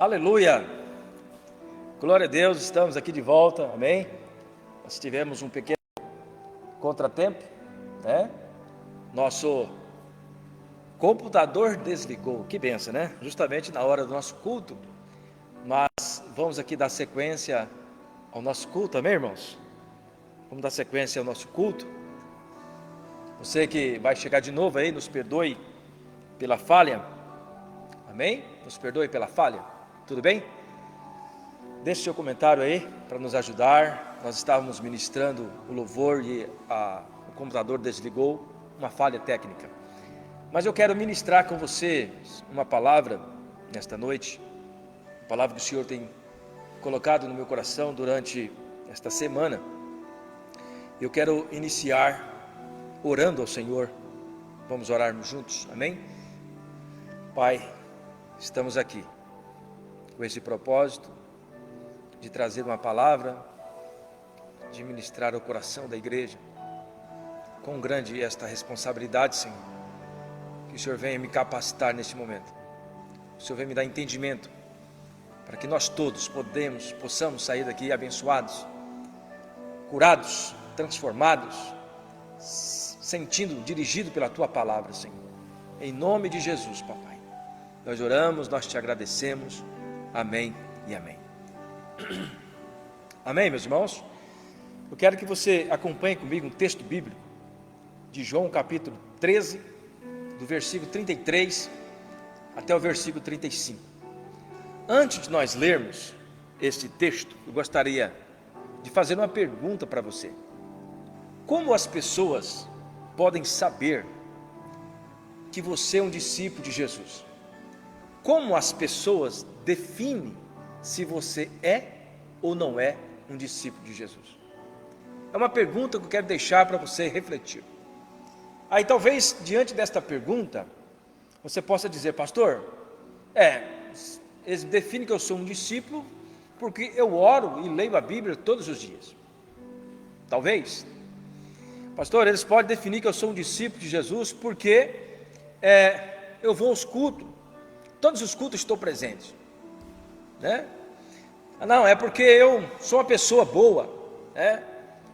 Aleluia, glória a Deus, estamos aqui de volta, amém? Nós tivemos um pequeno contratempo, né? Nosso computador desligou, que benção, né? Justamente na hora do nosso culto, mas vamos aqui dar sequência ao nosso culto, amém, irmãos? Vamos dar sequência ao nosso culto. Você que vai chegar de novo aí, nos perdoe pela falha, amém? Nos perdoe pela falha. Tudo bem? Deixe seu comentário aí para nos ajudar. Nós estávamos ministrando o louvor e o computador desligou, uma falha técnica. Mas eu quero ministrar com você uma palavra nesta noite, uma palavra que o Senhor tem colocado no meu coração durante esta semana. Eu quero iniciar orando ao Senhor. Vamos orarmos juntos, amém? Pai, estamos aqui com esse propósito de trazer uma palavra, de ministrar ao coração da igreja. Quão grande é esta responsabilidade, Senhor, que o Senhor venha me capacitar neste momento, o Senhor venha me dar entendimento, para que nós todos possamos sair daqui abençoados, curados, transformados, sentindo, dirigido pela Tua palavra, Senhor, em nome de Jesus, Papai, nós oramos, nós Te agradecemos, amém e amém. Amém, meus irmãos? Eu quero que você acompanhe comigo um texto bíblico de João capítulo 13, do versículo 33 até o versículo 35. Antes de nós lermos este texto, eu gostaria de fazer uma pergunta para você. Como as pessoas podem saber que você é um discípulo de Jesus? Como as pessoas definem se você é ou não é um discípulo de Jesus? É uma pergunta que eu quero deixar para você refletir. Aí talvez diante desta pergunta você possa dizer: pastor, eles definem que eu sou um discípulo porque eu oro e leio a Bíblia todos os dias. Talvez. Pastor, eles podem definir que eu sou um discípulo de Jesus porque eu vou aos cultos, todos os cultos estou presente, né? Não, é porque eu sou uma pessoa boa,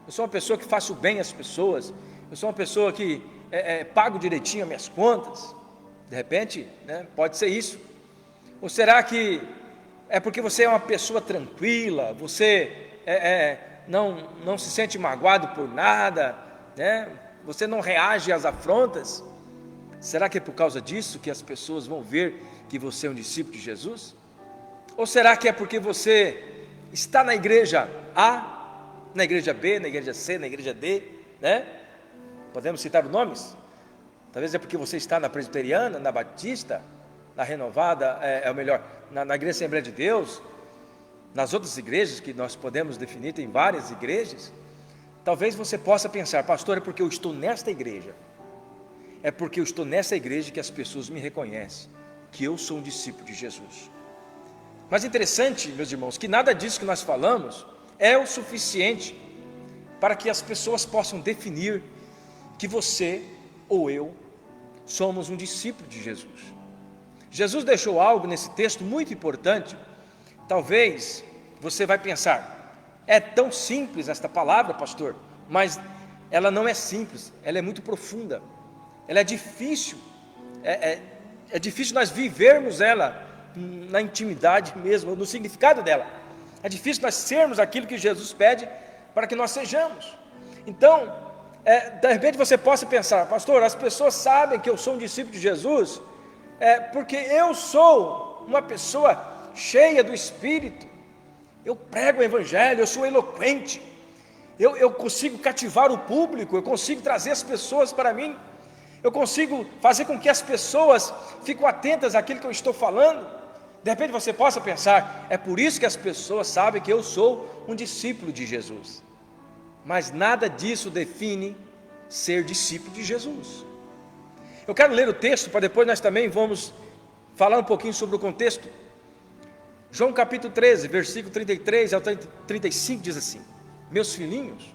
eu sou uma pessoa que faço bem às pessoas, eu sou uma pessoa que pago direitinho as minhas contas. De repente, né, pode ser isso. Ou será que é porque você é uma pessoa tranquila, você não se sente magoado por nada, né? Você não reage às afrontas? Será que é por causa disso que as pessoas vão ver que você é um discípulo de Jesus? Ou será que é porque você está na igreja A, na igreja B, na igreja C, na igreja D, né? Podemos citar os nomes? Talvez é porque você está na presbiteriana, na batista, na renovada, na igreja Assembleia de Deus, nas outras igrejas que nós podemos definir, tem várias igrejas. Talvez você possa pensar: pastor, é porque eu estou nesta igreja, é porque eu estou nessa igreja que as pessoas me reconhecem que eu sou um discípulo de Jesus. Mas interessante, meus irmãos, que nada disso que nós falamos é o suficiente para que as pessoas possam definir que você ou eu somos um discípulo de Jesus. Jesus deixou algo nesse texto muito importante. Talvez você vai pensar: é tão simples esta palavra, pastor, mas ela não é simples, ela é muito profunda, ela é difícil, é difícil nós vivermos ela na intimidade mesmo, no significado dela. É difícil nós sermos aquilo que Jesus pede para que nós sejamos. Então, de repente você possa pensar: pastor, as pessoas sabem que eu sou um discípulo de Jesus porque eu sou uma pessoa cheia do Espírito, eu prego o Evangelho, eu sou eloquente, eu consigo cativar o público, eu consigo trazer as pessoas para mim, eu consigo fazer com que as pessoas fiquem atentas àquilo que eu estou falando. De repente você possa pensar: é por isso que as pessoas sabem que eu sou um discípulo de Jesus. Mas nada disso define ser discípulo de Jesus. Eu quero ler o texto para depois nós também vamos falar um pouquinho sobre o contexto. João capítulo 13, versículo 33 ao 35 diz assim: meus filhinhos,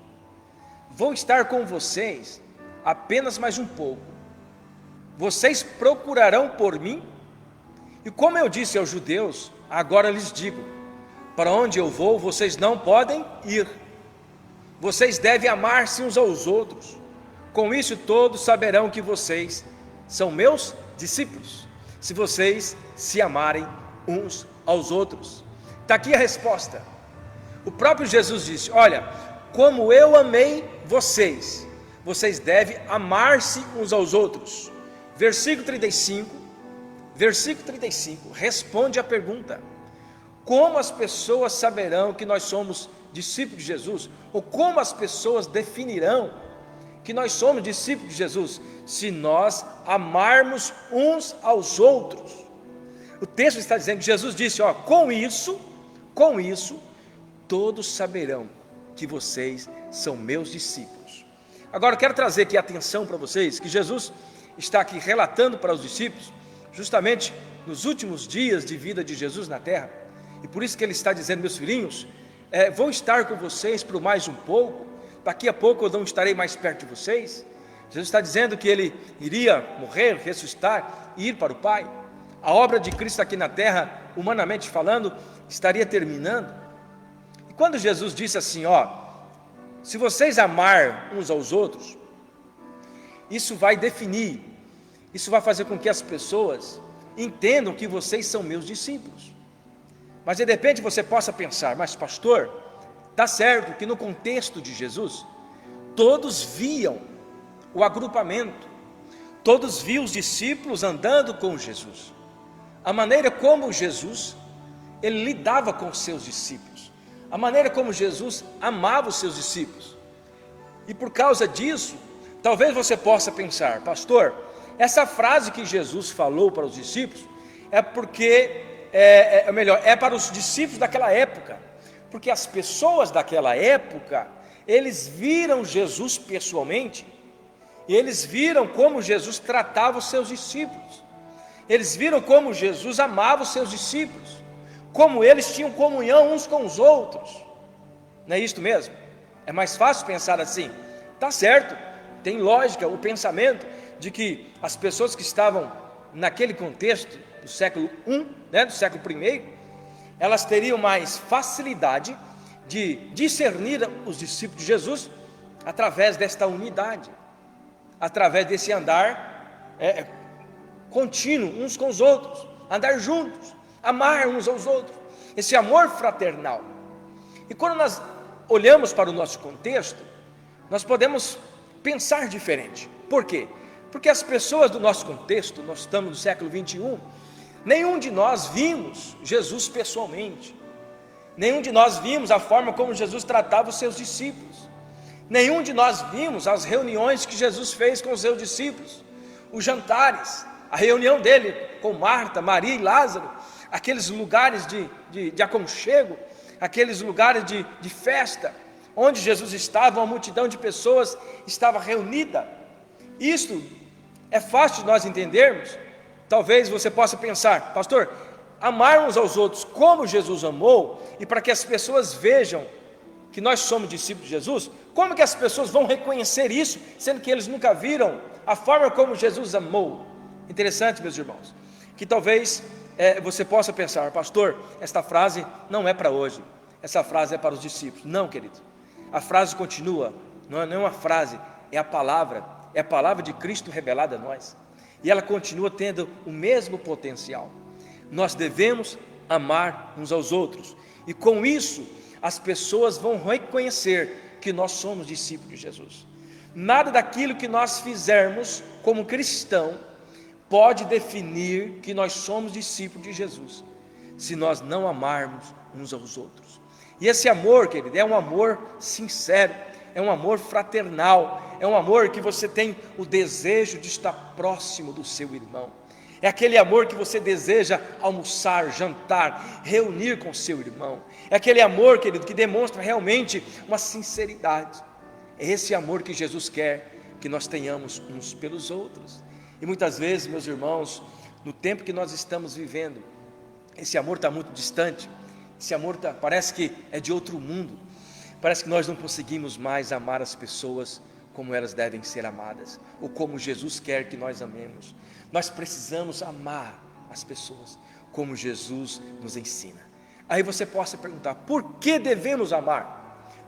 vou estar com vocês apenas mais um pouco. Vocês procurarão por mim, e como eu disse aos judeus, agora lhes digo: para onde eu vou, vocês não podem ir. Vocês devem amar-se uns aos outros. Com isso todos saberão que vocês são meus discípulos, se vocês se amarem uns aos outros. Está aqui a resposta. O próprio Jesus disse: olha, como eu amei vocês, vocês devem amar-se uns aos outros. Versículo 35 responde à pergunta: como as pessoas saberão que nós somos discípulos de Jesus? Ou como as pessoas definirão que nós somos discípulos de Jesus? Se nós amarmos uns aos outros. O texto está dizendo que Jesus disse: ó, com isso, todos saberão que vocês são meus discípulos. Agora eu quero trazer aqui a atenção para vocês, que Jesus está aqui relatando para os discípulos, justamente nos últimos dias de vida de Jesus na terra, e por isso que ele está dizendo: meus filhinhos, vou estar com vocês por mais um pouco, daqui a pouco eu não estarei mais perto de vocês. Jesus está dizendo que ele iria morrer, ressuscitar e ir para o Pai. A obra de Cristo aqui na terra, humanamente falando, estaria terminando. E quando Jesus disse assim: ó, se vocês amar uns aos outros, isso vai definir, isso vai fazer com que as pessoas entendam que vocês são meus discípulos. Mas de repente você possa pensar: mas pastor, está certo que no contexto de Jesus, todos viam o agrupamento, todos viam os discípulos andando com Jesus, a maneira como Jesus, ele lidava com os seus discípulos, a maneira como Jesus amava os seus discípulos. E por causa disso, talvez você possa pensar: pastor, essa frase que Jesus falou para os discípulos é porque é para os discípulos daquela época, porque as pessoas daquela época, eles viram Jesus pessoalmente, e eles viram como Jesus tratava os seus discípulos, eles viram como Jesus amava os seus discípulos, como eles tinham comunhão uns com os outros. Não é isso mesmo? É mais fácil pensar assim. Está certo, tem lógica o pensamento de que as pessoas que estavam naquele contexto do século I, do século I, elas teriam mais facilidade de discernir os discípulos de Jesus através desta unidade, através desse andar contínuo uns com os outros, andar juntos, amar uns aos outros, esse amor fraternal. E quando nós olhamos para o nosso contexto, nós podemos pensar diferente. Por quê? Porque as pessoas do nosso contexto, nós estamos no século 21, nenhum de nós vimos Jesus pessoalmente, nenhum de nós vimos a forma como Jesus tratava os seus discípulos, nenhum de nós vimos as reuniões que Jesus fez com os seus discípulos, os jantares, a reunião dele com Marta, Maria e Lázaro, aqueles lugares de aconchego, aqueles lugares de festa, onde Jesus estava, uma multidão de pessoas estava reunida. Isto é fácil de nós entendermos. Talvez você possa pensar: pastor, amar uns aos outros como Jesus amou, e para que as pessoas vejam que nós somos discípulos de Jesus, como que as pessoas vão reconhecer isso, sendo que eles nunca viram a forma como Jesus amou? Interessante, meus irmãos, que talvez você possa pensar: pastor, esta frase não é para hoje, essa frase é para os discípulos. Não, querido, a frase continua, não é uma frase, é a palavra de Cristo revelada a nós, e ela continua tendo o mesmo potencial. Nós devemos amar uns aos outros, e com isso as pessoas vão reconhecer que nós somos discípulos de Jesus. Nada daquilo que nós fizermos como cristão pode definir que nós somos discípulos de Jesus, se nós não amarmos uns aos outros. E esse amor, querido, é um amor sincero, é um amor fraternal, é um amor que você tem o desejo de estar próximo do seu irmão, é aquele amor que você deseja almoçar, jantar, reunir com o seu irmão, é aquele amor, querido, que demonstra realmente uma sinceridade. É esse amor que Jesus quer que nós tenhamos uns pelos outros. E muitas vezes, meus irmãos, no tempo que nós estamos vivendo, esse amor está muito distante, esse amor parece que é de outro mundo, parece que nós não conseguimos mais amar as pessoas como elas devem ser amadas, ou como Jesus quer que nós amemos. Nós precisamos amar as pessoas como Jesus nos ensina. Aí você possa perguntar, por que devemos amar?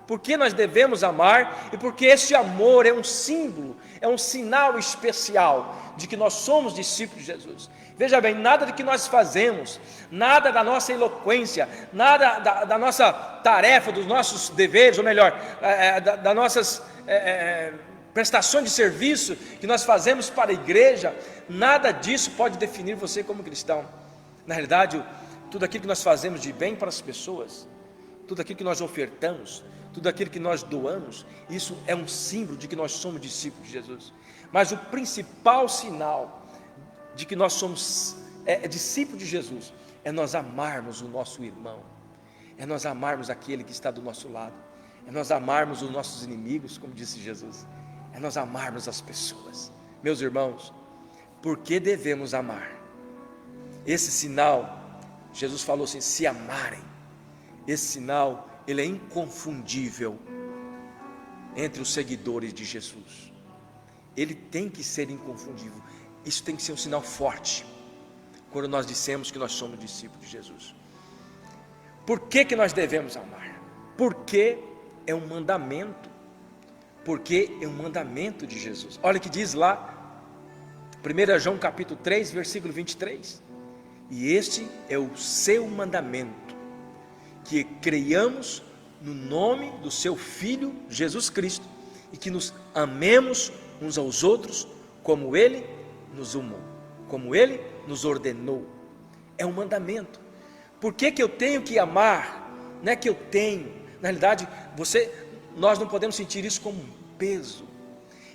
Por que nós devemos amar? E porque esse amor é um símbolo, é um sinal especial de que nós somos discípulos de Jesus. Veja bem, nada do que nós fazemos, nada da nossa eloquência, nada da nossa tarefa, dos nossos deveres, ou melhor, das nossas prestações de serviço que nós fazemos para a igreja, nada disso pode definir você como cristão. Na realidade, tudo aquilo que nós fazemos de bem para as pessoas, tudo aquilo que nós ofertamos, tudo aquilo que nós doamos, isso é um símbolo de que nós somos discípulos de Jesus. Mas o principal sinal de que nós somos discípulos de Jesus é nós amarmos o nosso irmão, é nós amarmos aquele que está do nosso lado, é nós amarmos os nossos inimigos, como disse Jesus, é nós amarmos as pessoas. Meus irmãos, por que devemos amar? Esse sinal, Jesus falou assim, se amarem, esse sinal, ele é inconfundível entre os seguidores de Jesus. Ele tem que ser inconfundível. Isso tem que ser um sinal forte quando nós dissemos que nós somos discípulos de Jesus. Por que nós devemos amar? Porque é um mandamento. Porque é um mandamento de Jesus. Olha o que diz lá 1 João capítulo 3, versículo 23. E este é o seu mandamento, que creiamos no nome do seu Filho Jesus Cristo e que nos amemos uns aos outros como Ele nos amou, como Ele nos ordenou. É um mandamento. Por que eu tenho que amar? Não é que eu tenho, na realidade, nós não podemos sentir isso como um peso.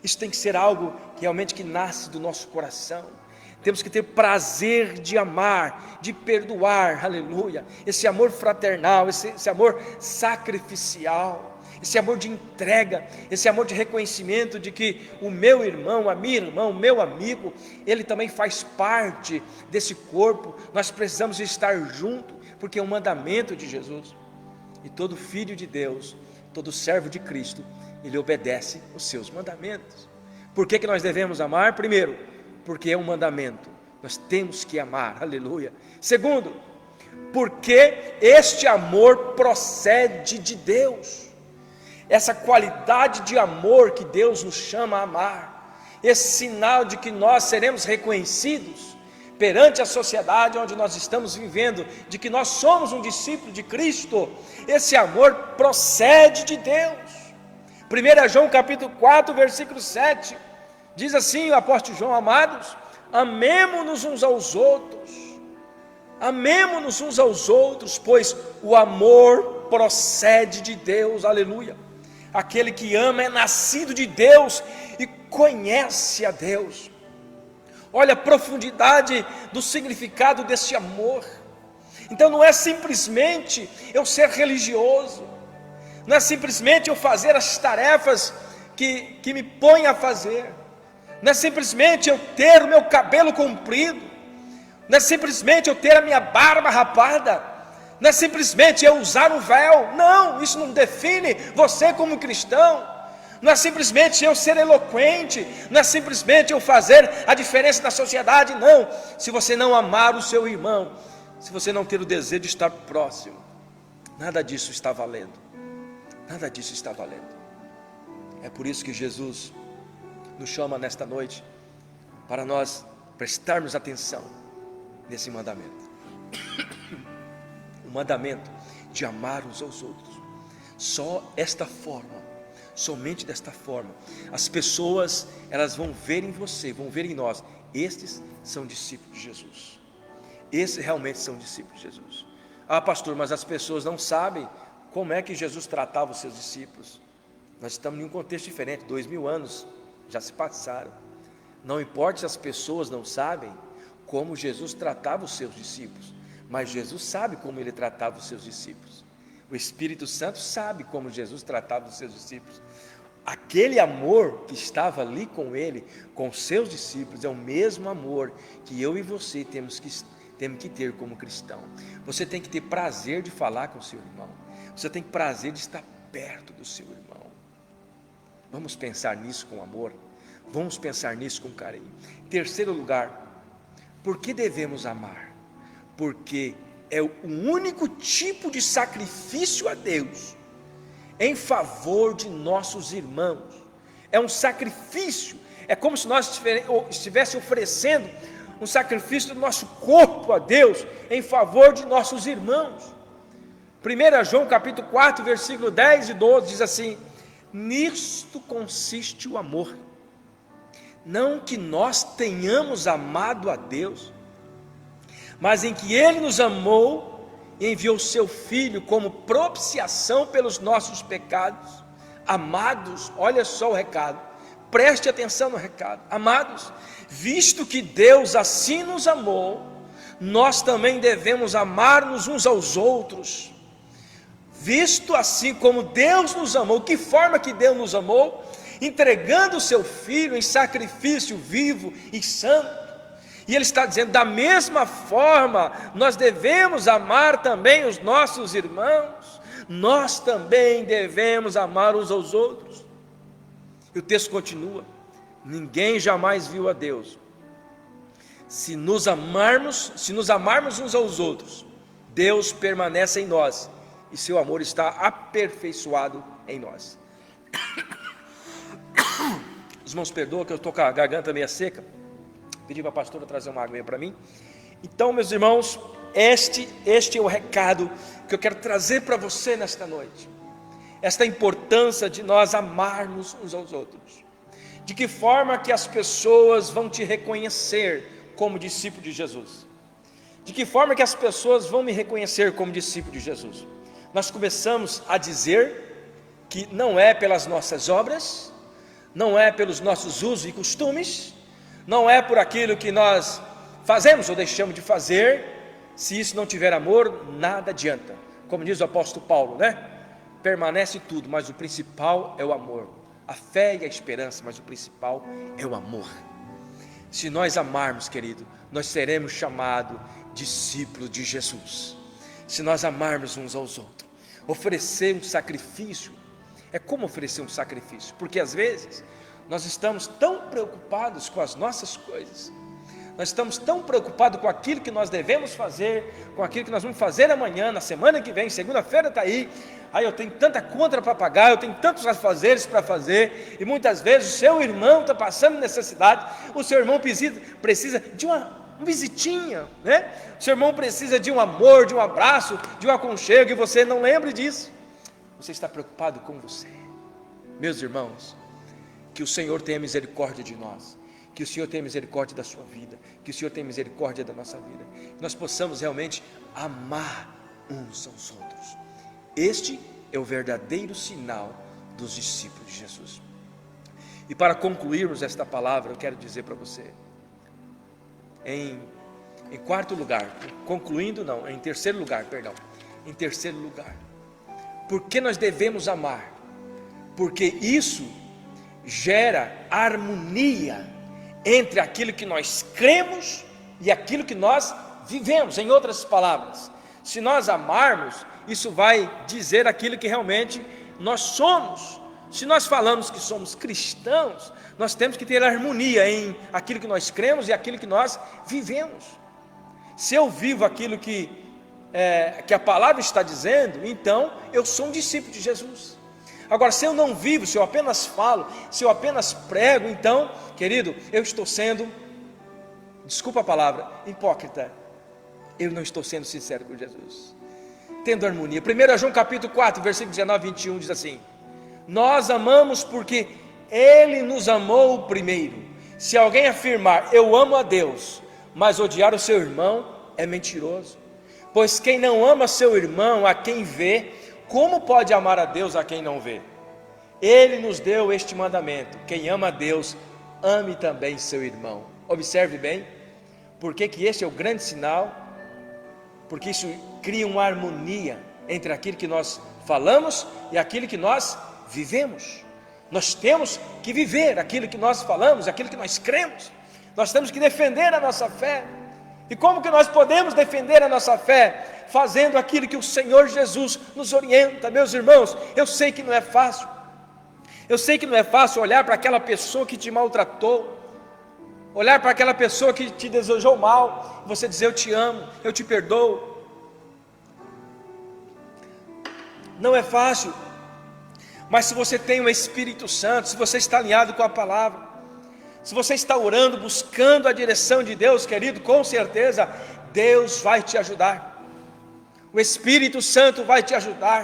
Isso tem que ser algo realmente que nasce do nosso coração. Temos que ter prazer de amar, de perdoar, aleluia, esse amor fraternal, esse amor sacrificial, esse amor de entrega, esse amor de reconhecimento de que o meu irmão, a minha irmã, o meu amigo, ele também faz parte desse corpo, nós precisamos estar juntos, porque é um mandamento de Jesus, e todo filho de Deus, todo servo de Cristo, ele obedece os seus mandamentos. Por que nós devemos amar? Primeiro, porque é um mandamento, nós temos que amar, aleluia. Segundo, porque este amor procede de Deus, essa qualidade de amor que Deus nos chama a amar, esse sinal de que nós seremos reconhecidos perante a sociedade onde nós estamos vivendo, de que nós somos um discípulo de Cristo, esse amor procede de Deus. 1 João capítulo 4, versículo 7, diz assim o apóstolo João: amados, amemo-nos uns aos outros, amemo-nos uns aos outros, pois o amor procede de Deus, aleluia. Aquele que ama é nascido de Deus e conhece a Deus. Olha a profundidade do significado desse amor. Então não é simplesmente eu ser religioso, não é simplesmente eu fazer as tarefas que me põem a fazer, não é simplesmente eu ter o meu cabelo comprido, não é simplesmente eu ter a minha barba rapada, não é simplesmente eu usar um véu. Não, isso não define você como cristão. Não é simplesmente eu ser eloquente, não é simplesmente eu fazer a diferença na sociedade. Não, se você não amar o seu irmão, se você não ter o desejo de estar próximo, nada disso está valendo, nada disso está valendo. É por isso que Jesus nos chama nesta noite, para nós prestarmos atenção nesse mandamento, o mandamento de amar uns aos outros. Só esta forma, somente desta forma, as pessoas, elas vão ver em você, vão ver em nós, estes são discípulos de Jesus, esses realmente são discípulos de Jesus. Ah, pastor, mas as pessoas não sabem como é que Jesus tratava os seus discípulos. Nós estamos em um contexto diferente, 2000 anos já se passaram. Não importa se as pessoas não sabem como Jesus tratava os seus discípulos, mas Jesus sabe como ele tratava os seus discípulos. O Espírito Santo sabe como Jesus tratava os seus discípulos. Aquele amor que estava ali com ele, com os seus discípulos, é o mesmo amor que eu e você temos que ter como cristão. Você tem que ter prazer de falar com o seu irmão, você tem prazer de estar perto do seu irmão. Vamos pensar nisso com amor, vamos pensar nisso com carinho. Em terceiro lugar, por que devemos amar? porque é o único tipo de sacrifício a Deus em favor de nossos irmãos. É um sacrifício, é como se nós estivéssemos oferecendo um sacrifício do nosso corpo a Deus em favor de nossos irmãos. 1 João capítulo 4, versículo 10 e 12 diz assim: nisto consiste o amor, não que nós tenhamos amado a Deus, mas em que Ele nos amou e enviou seu Filho como propiciação pelos nossos pecados. Amados, olha só o recado, preste atenção no recado. Amados, visto que Deus assim nos amou, nós também devemos amar-nos uns aos outros. Visto assim como Deus nos amou, que forma que Deus nos amou? Entregando o seu Filho em sacrifício vivo e santo. E Ele está dizendo, da mesma forma, nós devemos amar também os nossos irmãos, nós também devemos amar uns aos outros. E o texto continua: ninguém jamais viu a Deus. Se nos amarmos uns aos outros, Deus permanece em nós, e seu amor está aperfeiçoado em nós. Os irmãos perdoam que eu estou com a garganta meio seca, pedi para a pastora trazer uma água para mim. Então, meus irmãos, este é o recado que eu quero trazer para você nesta noite. Esta importância de nós amarmos uns aos outros. De que forma que as pessoas vão te reconhecer como discípulo de Jesus? De que forma que as pessoas vão me reconhecer como discípulo de Jesus? Nós começamos a dizer que não é pelas nossas obras, não é pelos nossos usos e costumes, não é por aquilo que nós fazemos ou deixamos de fazer. Se isso não tiver amor, nada adianta. Como diz o apóstolo Paulo, né? Permanece tudo, mas o principal é o amor. A fé e a esperança, mas o principal é o amor. Se nós amarmos, querido, nós seremos chamados discípulos de Jesus. Se nós amarmos uns aos outros, oferecer um sacrifício. É como oferecer um sacrifício, porque às vezes nós estamos tão preocupados com as nossas coisas, nós estamos tão preocupados com aquilo que nós devemos fazer, com aquilo que nós vamos fazer amanhã, na semana que vem, segunda-feira está aí, eu tenho tanta conta para pagar, eu tenho tantos afazeres para fazer, e muitas vezes o seu irmão está passando necessidade, o seu irmão precisa de uma visitinha, né? O seu irmão precisa de um amor, de um abraço, de um aconchego, e você não lembre disso. Você está preocupado com você. Meus irmãos, que o Senhor tenha misericórdia de nós, que o Senhor tenha misericórdia da sua vida, que o Senhor tenha misericórdia da nossa vida, que nós possamos realmente amar uns aos outros. Este é o verdadeiro sinal dos discípulos de Jesus. E para concluirmos esta palavra, eu quero dizer para você, em terceiro lugar, por que nós devemos amar? Porque isso gera harmonia entre aquilo que nós cremos e aquilo que nós vivemos. Em outras palavras, se nós amarmos, isso vai dizer aquilo que realmente nós somos. Se nós falamos que somos cristãos, nós temos que ter harmonia em aquilo que nós cremos e aquilo que nós vivemos. Se eu vivo aquilo que a palavra está dizendo, então eu sou um discípulo de Jesus. Agora, se eu não vivo, se eu apenas falo, se eu apenas prego, então, querido, eu estou sendo, desculpa a palavra, hipócrita. Eu não estou sendo sincero com Jesus. Tendo harmonia. 1 João capítulo 4, versículo 19 e 21 diz assim: nós amamos porque Ele nos amou primeiro. Se alguém afirmar, eu amo a Deus, mas odiar o seu irmão, é mentiroso. Pois quem não ama seu irmão, a quem vê, como pode amar a Deus a quem não vê? Ele nos deu este mandamento: quem ama a Deus, ame também seu irmão. Observe bem, porque que este é o grande sinal, porque isso cria uma harmonia entre aquilo que nós falamos e aquilo que nós vivemos. Nós temos que viver aquilo que nós falamos, aquilo que nós cremos. Nós temos que defender a nossa fé. E como que nós podemos defender a nossa fé? Fazendo aquilo que o Senhor Jesus nos orienta. Meus irmãos, eu sei que não é fácil. Eu sei que não é fácil olhar para aquela pessoa que te maltratou, Olhar para aquela pessoa que te desejou mal, você dizer: eu te amo, eu te perdoo. Não é fácil, mas se você tem o Espírito Santo, se você está alinhado com a palavra, se você está orando, buscando a direção de Deus, querido, com certeza Deus vai te ajudar. O Espírito Santo vai te ajudar,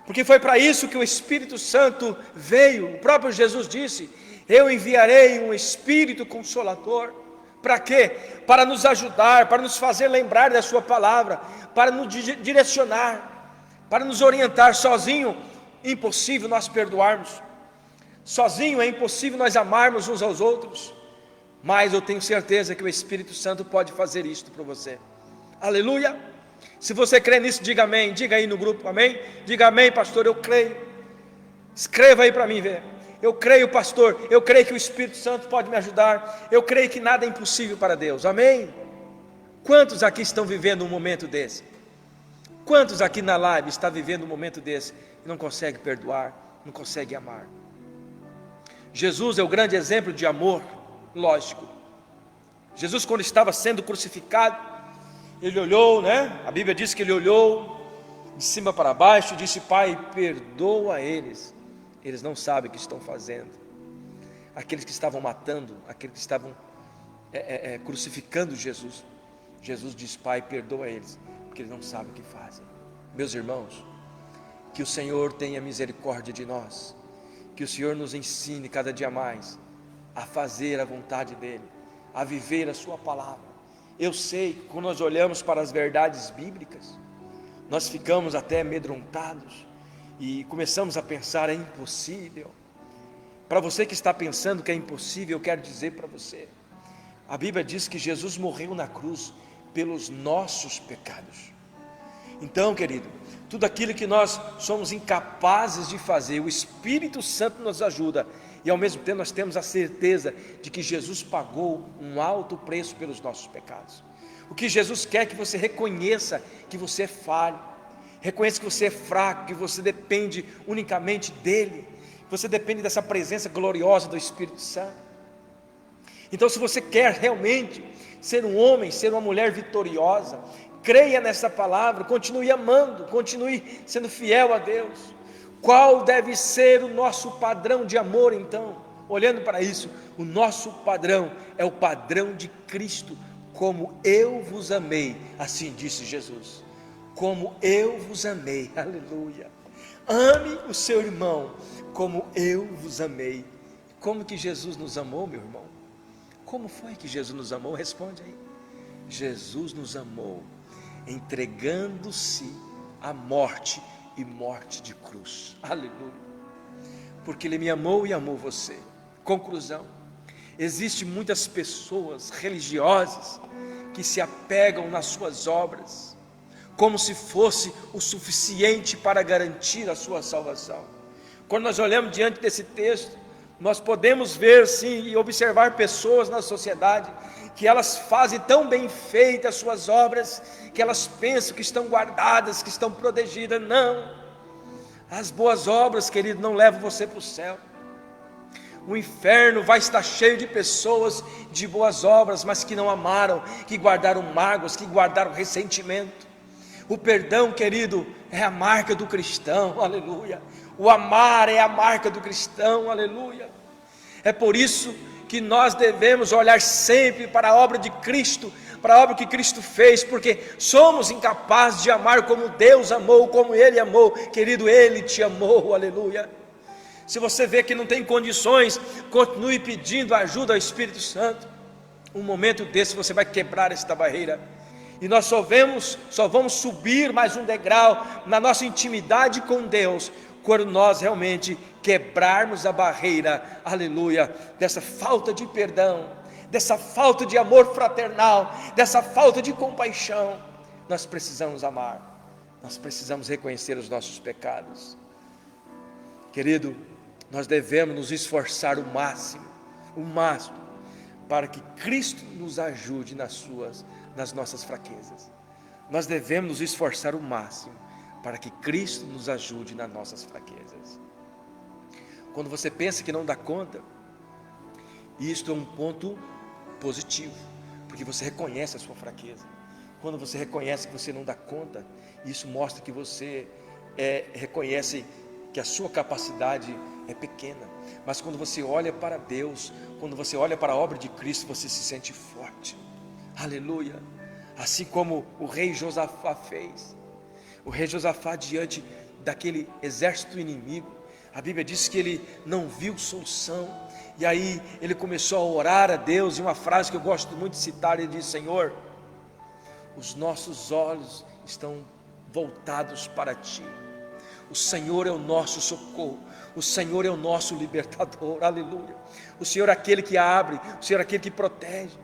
porque foi para isso que o Espírito Santo veio. O próprio Jesus disse: eu enviarei um Espírito Consolador. Para quê? Para nos ajudar, para nos fazer lembrar da sua palavra, para nos direcionar, para nos orientar. Sozinho, impossível nós perdoarmos. Sozinho é impossível nós amarmos uns aos outros. Mas eu tenho certeza que o Espírito Santo pode fazer isto para você. Aleluia! Se você crê nisso, diga amém. Diga aí no grupo, amém? Diga amém, pastor, eu creio. Escreva aí para mim ver. Eu creio, pastor, eu creio que o Espírito Santo pode me ajudar. Eu creio que nada é impossível para Deus, amém? Quantos aqui estão vivendo um momento desse? Quantos aqui na live estão vivendo um momento desse e não consegue perdoar, não consegue amar? Jesus é o grande exemplo de amor, lógico. Jesus, quando estava sendo crucificado, ele olhou, né? A Bíblia diz que ele olhou de cima para baixo e disse: Pai, perdoa eles, eles não sabem o que estão fazendo. Aqueles que estavam matando, aqueles que estavam crucificando Jesus. Jesus diz: Pai, perdoa eles, porque eles não sabem o que fazem. Meus irmãos, que o Senhor tenha misericórdia de nós, que o Senhor nos ensine cada dia mais a fazer a vontade dEle, a viver a sua palavra. Eu sei que quando nós olhamos para as verdades bíblicas, nós ficamos até amedrontados e começamos a pensar: é impossível. Para você que está pensando que é impossível, eu quero dizer para você, a Bíblia diz que Jesus morreu na cruz pelos nossos pecados. Então, querido, tudo aquilo que nós somos incapazes de fazer, o Espírito Santo nos ajuda, e ao mesmo tempo nós temos a certeza de que Jesus pagou um alto preço pelos nossos pecados. O que Jesus quer é que você reconheça que você é falho, reconheça que você é fraco, que você depende unicamente dEle, você depende dessa presença gloriosa do Espírito Santo. Então, se você quer realmente ser um homem, ser uma mulher vitoriosa, creia nessa palavra, continue amando, continue sendo fiel a Deus. Qual deve ser o nosso padrão de amor então? Olhando para isso, o nosso padrão é o padrão de Cristo. Como eu vos amei, assim disse Jesus. Como eu vos amei, aleluia. Ame o seu irmão, como eu vos amei. Como que Jesus nos amou, meu irmão? Como foi que Jesus nos amou? Responde aí. Jesus nos amou entregando-se à morte, e morte de cruz, aleluia, porque Ele me amou e amou você. Conclusão: existem muitas pessoas religiosas que se apegam nas suas obras, como se fosse o suficiente para garantir a sua salvação. Quando nós olhamos diante desse texto, nós podemos ver sim e observar pessoas na sociedade que elas fazem tão bem feitas as suas obras, que elas pensam que estão guardadas, que estão protegidas. Não, as boas obras, querido, não levam você para o céu. O inferno vai estar cheio de pessoas de boas obras, mas que não amaram, que guardaram mágoas, que guardaram ressentimento. O perdão, querido, é a marca do cristão, aleluia. O amar é a marca do cristão, aleluia. É por isso que nós devemos olhar sempre para a obra de Cristo, para a obra que Cristo fez, porque somos incapazes de amar como Deus amou, como Ele amou. Querido, Ele te amou, aleluia. Se você vê que não tem condições, continue pedindo ajuda ao Espírito Santo. Um momento desse você vai quebrar esta barreira, e nós só vamos subir mais um degrau na nossa intimidade com Deus, quando nós realmente quebrarmos a barreira, aleluia, dessa falta de perdão, dessa falta de amor fraternal, dessa falta de compaixão. Nós precisamos amar, nós precisamos reconhecer os nossos pecados. Querido, nós devemos nos esforçar o máximo, para que Cristo nos ajude nas nossas fraquezas. Nós devemos nos esforçar o máximo para que Cristo nos ajude nas nossas fraquezas. Quando você pensa que não dá conta, isto é um ponto positivo, porque você reconhece a sua fraqueza. Quando você reconhece que você não dá conta, isso mostra que você reconhece que a sua capacidade é pequena. Mas quando você olha para Deus, quando você olha para a obra de Cristo, você se sente forte. Aleluia. Assim como o rei Josafá fez. O rei Josafá, diante daquele exército inimigo, a Bíblia diz que ele não viu solução, e aí ele começou a orar a Deus, e uma frase que eu gosto muito de citar, ele diz: Senhor, os nossos olhos estão voltados para Ti, o Senhor é o nosso socorro, o Senhor é o nosso libertador, aleluia. O Senhor é aquele que abre, o Senhor é aquele que protege,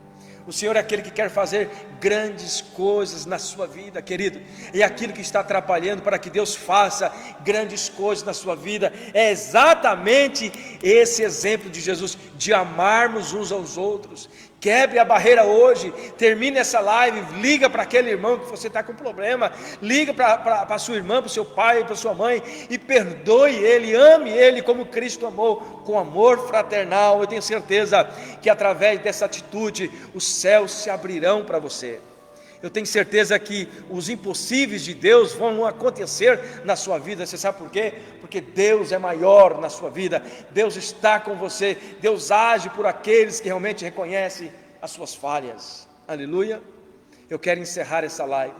o Senhor é aquele que quer fazer grandes coisas na sua vida, querido. E aquilo que está atrapalhando para que Deus faça grandes coisas na sua vida é exatamente esse exemplo de Jesus, de amarmos uns aos outros. Quebre a barreira hoje, termine essa live, liga para aquele irmão que você está com problema, liga para a sua irmã, para o seu pai, para a sua mãe, e perdoe ele, ame ele como Cristo amou, com amor fraternal. Eu tenho certeza que através dessa atitude, os céus se abrirão para você. Eu tenho certeza que os impossíveis de Deus vão acontecer na sua vida. Você sabe por quê? Porque Deus é maior na sua vida, Deus está com você, Deus age por aqueles que realmente reconhecem as suas falhas. Aleluia. Eu quero encerrar essa live,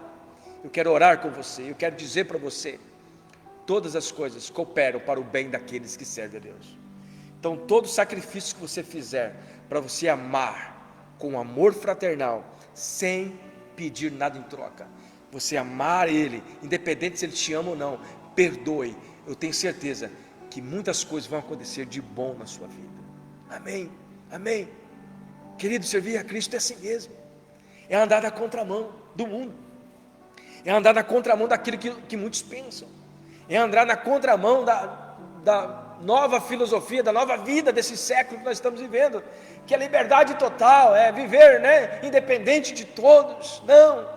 eu quero orar com você, eu quero dizer para você: todas as coisas cooperam para o bem daqueles que servem a Deus. Então todo sacrifício que você fizer para você amar com amor fraternal, sem pedir nada em troca, você amar Ele, independente se Ele te ama ou não, perdoe, eu tenho certeza que muitas coisas vão acontecer de bom na sua vida. Amém, amém. Querido, servir a Cristo é assim mesmo, é andar na contramão do mundo, é andar na contramão daquilo que muitos pensam, é andar na contramão da nova filosofia, da nova vida desse século que nós estamos vivendo, que é liberdade total, é viver, independente de todos. Não,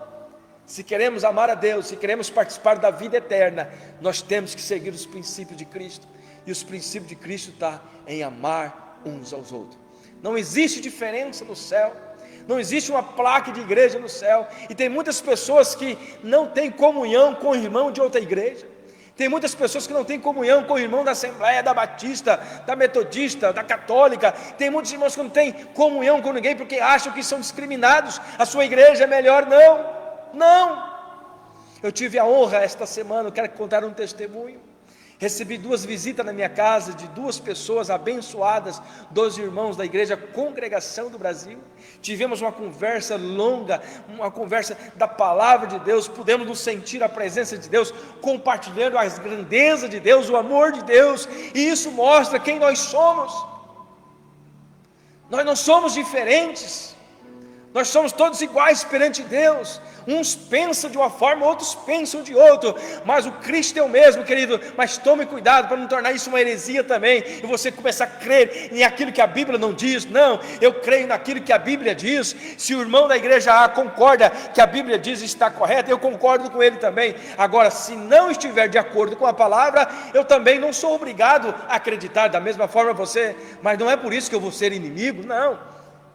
se queremos amar a Deus, se queremos participar da vida eterna, nós temos que seguir os princípios de Cristo, e os princípios de Cristo estão em amar uns aos outros. Não existe diferença no céu, não existe uma placa de igreja no céu, e tem muitas pessoas que não têm comunhão com o irmão de outra igreja. Tem muitas pessoas que não têm comunhão com o irmão da Assembleia, da Batista, da Metodista, da Católica. Tem muitos irmãos que não têm comunhão com ninguém porque acham que são discriminados, a sua igreja é melhor. Não. Eu tive a honra esta semana, eu quero contar um testemunho. Recebi 2 visitas na minha casa de 2 pessoas abençoadas, 2 irmãos da igreja Congregação do Brasil. Tivemos uma conversa longa, uma conversa da palavra de Deus, pudemos nos sentir a presença de Deus, compartilhando as grandezas de Deus, o amor de Deus, e isso mostra quem nós somos. Nós não somos diferentes, nós somos todos iguais perante Deus. Uns pensam de uma forma, outros pensam de outra, mas o Cristo é o mesmo, querido. Mas tome cuidado para não tornar isso uma heresia também, e você começar a crer em aquilo que a Bíblia não diz. Não, eu creio naquilo que a Bíblia diz. Se o irmão da igreja A concorda que a Bíblia diz está correta, eu concordo com ele também. Agora, se não estiver de acordo com a palavra, eu também não sou obrigado a acreditar da mesma forma você. Mas não é por isso que eu vou ser inimigo, não.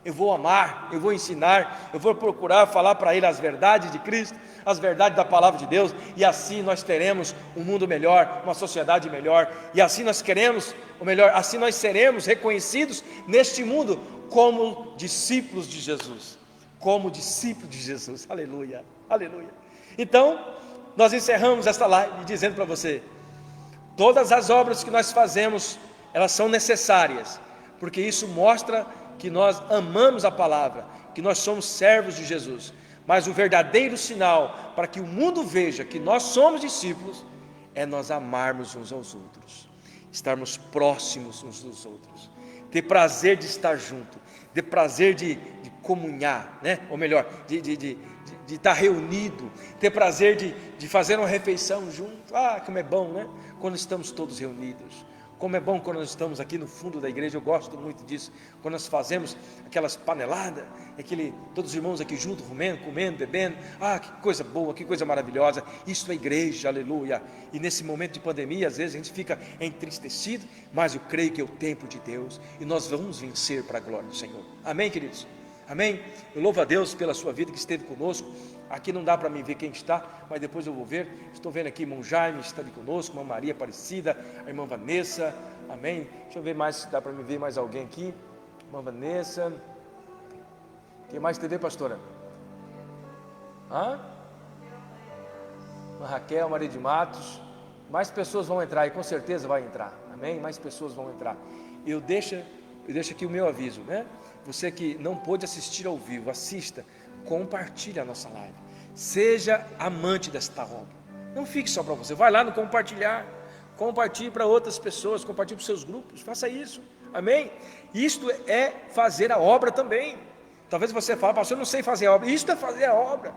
Eu vou amar, eu vou ensinar, eu vou procurar falar para ele as verdades de Cristo, as verdades da palavra de Deus, e assim nós teremos um mundo melhor, uma sociedade melhor, e assim nós queremos, ou melhor, assim nós seremos reconhecidos neste mundo como discípulos de Jesus, aleluia, aleluia. Então, nós encerramos esta live dizendo para você: todas as obras que nós fazemos, elas são necessárias, porque isso mostra que nós amamos a palavra, que nós somos servos de Jesus. Mas o verdadeiro sinal para que o mundo veja que nós somos discípulos é nós amarmos uns aos outros, estarmos próximos uns dos outros, ter prazer de estar junto, ter prazer de comunhar, ou melhor, de estar reunido, ter prazer de fazer uma refeição junto. Como é bom, quando estamos todos reunidos. Como é bom quando nós estamos aqui no fundo da igreja. Eu gosto muito disso, quando nós fazemos aquelas paneladas, todos os irmãos aqui juntos, comendo, bebendo. Que coisa boa, que coisa maravilhosa. Isso é igreja, aleluia. E nesse momento de pandemia, às vezes a gente fica entristecido, mas eu creio que é o tempo de Deus, e nós vamos vencer para a glória do Senhor. Amém, queridos? Amém? Eu louvo a Deus pela sua vida que esteve conosco. Aqui não dá para mim ver quem está, mas depois eu vou ver. Estou vendo aqui irmão Jaime está ali conosco, irmã Maria Aparecida, a irmã Vanessa. Amém? Deixa eu ver mais se dá para me ver mais alguém aqui. Irmã Vanessa. Quem mais teve, pastora? Raquel, Maria de Matos. Mais pessoas vão entrar e com certeza vai entrar. Amém? Mais pessoas vão entrar. Eu deixo aqui o meu aviso, né? Você que não pôde assistir ao vivo, assista, compartilhe a nossa live. Seja amante desta obra. Não fique só para você. Vai lá no compartilhar. Compartilhe para outras pessoas, compartilhe para os seus grupos. Faça isso. Amém? Isto é fazer a obra também. Talvez você fale, pastor, eu não sei fazer a obra. Isto é fazer a obra.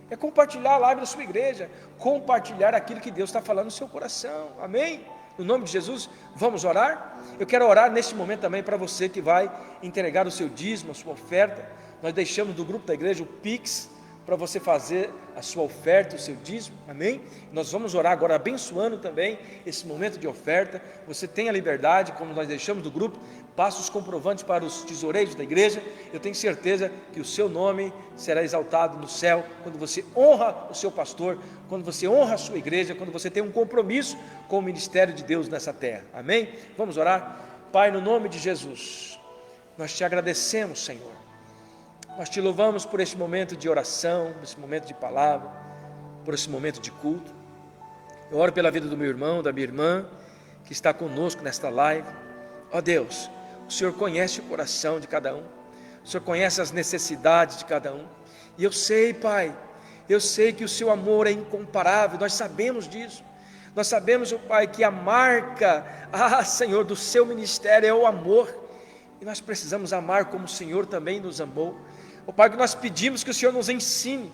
É compartilhar a live da sua igreja, compartilhar aquilo que Deus está falando no seu coração, amém? No nome de Jesus, vamos orar? Eu quero orar neste momento também para você que vai entregar o seu dízimo, a sua oferta. Nós deixamos do grupo da igreja o Pix, para você fazer a sua oferta, o seu dízimo, amém? Nós vamos orar agora abençoando também esse momento de oferta. Você tem a liberdade, como nós deixamos do grupo, passa os comprovantes para os tesoureiros da igreja. Eu tenho certeza que o seu nome será exaltado no céu, quando você honra o seu pastor, quando você honra a sua igreja, quando você tem um compromisso com o ministério de Deus nessa terra, amém? Vamos orar? Pai, no nome de Jesus, nós te agradecemos, Senhor. Nós te louvamos por este momento de oração, por esse momento de palavra, por esse momento de culto. Eu oro pela vida do meu irmão, da minha irmã, que está conosco nesta live. Ó Deus, o Senhor conhece o coração de cada um, o Senhor conhece as necessidades de cada um, e eu sei, Pai, eu sei que o seu amor é incomparável, nós sabemos disso. Nós sabemos, ó Pai, que a marca, Senhor, do seu ministério é o amor, e nós precisamos amar como o Senhor também nos amou. Ó Pai, que nós pedimos que o Senhor nos ensine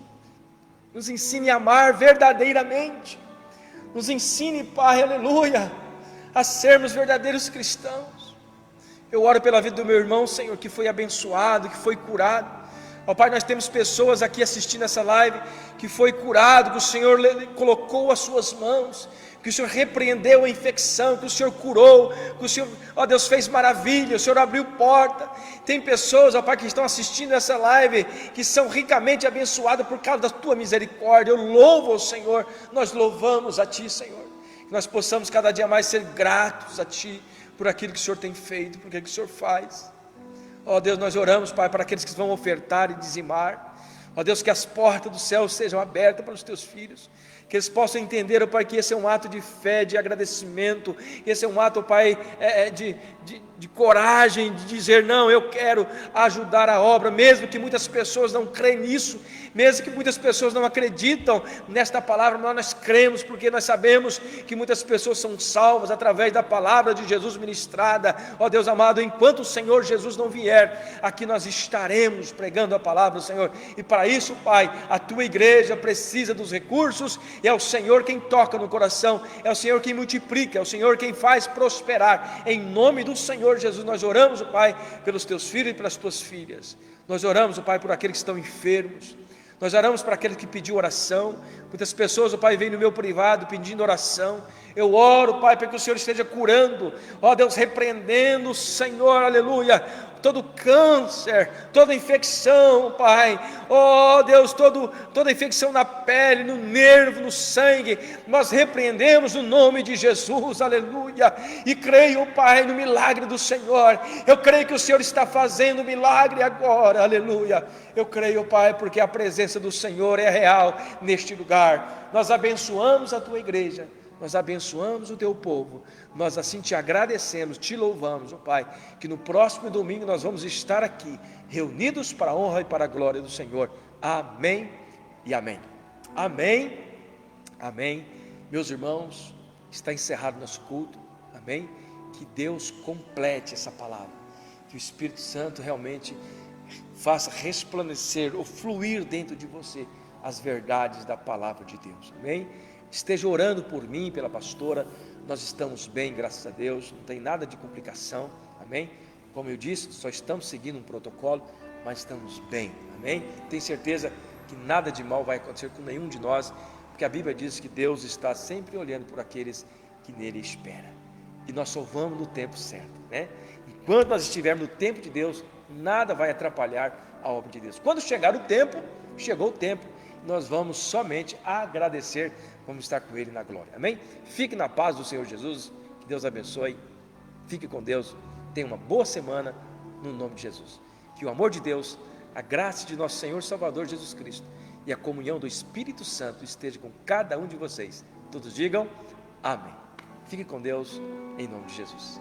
a amar verdadeiramente, nos ensine, Pai, aleluia, a sermos verdadeiros cristãos. Eu oro pela vida do meu irmão, Senhor, que foi abençoado, que foi curado. Ó Pai, nós temos pessoas aqui assistindo essa live, que foi curado, que o Senhor colocou as suas mãos, que o Senhor repreendeu a infecção, que o Senhor curou, que o Senhor, ó Deus, fez maravilha, o Senhor abriu porta. Tem pessoas, ó Pai, que estão assistindo essa live, que são ricamente abençoadas por causa da Tua misericórdia. Eu louvo ao Senhor, nós louvamos a Ti, Senhor, que nós possamos cada dia mais ser gratos a Ti, por aquilo que o Senhor tem feito, por aquilo que o Senhor faz. Ó Deus, nós oramos, Pai, para aqueles que vão ofertar e dizimar. Ó Deus, que as portas do céu sejam abertas para os Teus filhos, que eles possam entender, ó Pai, que esse é um ato de fé, de agradecimento, esse é um ato, ó Pai, de coragem, de dizer, não, eu quero ajudar a obra, mesmo que muitas pessoas não creem nisso, mesmo que muitas pessoas não acreditam nesta palavra, mas nós cremos, porque nós sabemos que muitas pessoas são salvas através da palavra de Jesus ministrada. Ó Deus amado, enquanto o Senhor Jesus não vier, aqui nós estaremos pregando a palavra do Senhor, e para isso, Pai, a Tua igreja precisa dos recursos, e é o Senhor quem toca no coração, é o Senhor quem multiplica, é o Senhor quem faz prosperar. Em nome do Senhor Jesus, nós oramos, Pai, pelos Teus filhos e pelas Tuas filhas. Nós oramos, Pai, por aqueles que estão enfermos. Nós oramos para aquele que pediu oração. Muitas pessoas, o Pai, vem no meu privado pedindo oração. Eu oro, Pai, para que o Senhor esteja curando, ó Deus, repreendendo, Senhor, aleluia, todo câncer, toda infecção, Pai, ó Deus, toda infecção na pele, no nervo, no sangue, nós repreendemos no nome de Jesus, aleluia, e creio, Pai, no milagre do Senhor. Eu creio que o Senhor está fazendo milagre agora, aleluia. Eu creio, Pai, porque a presença do Senhor é real neste lugar. Nós abençoamos a Tua igreja, nós abençoamos o Teu povo, nós assim Te agradecemos, Te louvamos, ó Pai, que no próximo domingo nós vamos estar aqui, reunidos para a honra e para a glória do Senhor. Amém e amém. Amém, amém. Meus irmãos, está encerrado nosso culto, amém. Que Deus complete essa palavra, que o Espírito Santo realmente faça resplandecer ou fluir dentro de você as verdades da palavra de Deus, amém. Esteja orando por mim, pela pastora. Nós estamos bem, graças a Deus, não tem nada de complicação, amém? Como eu disse, só estamos seguindo um protocolo, mas estamos bem, amém? Tenho certeza que nada de mal vai acontecer com nenhum de nós, porque a Bíblia diz que Deus está sempre olhando por aqueles que nele esperam, e nós só vamos no tempo certo, né? Enquanto nós estivermos no tempo de Deus, nada vai atrapalhar a obra de Deus. Quando chegar o tempo, chegou o tempo, nós vamos somente agradecer, vamos estar com Ele na glória, amém? Fique na paz do Senhor Jesus, que Deus abençoe, fique com Deus, tenha uma boa semana, no nome de Jesus. Que o amor de Deus, a graça de nosso Senhor Salvador Jesus Cristo e a comunhão do Espírito Santo esteja com cada um de vocês. Todos digam amém. Fique com Deus, em nome de Jesus.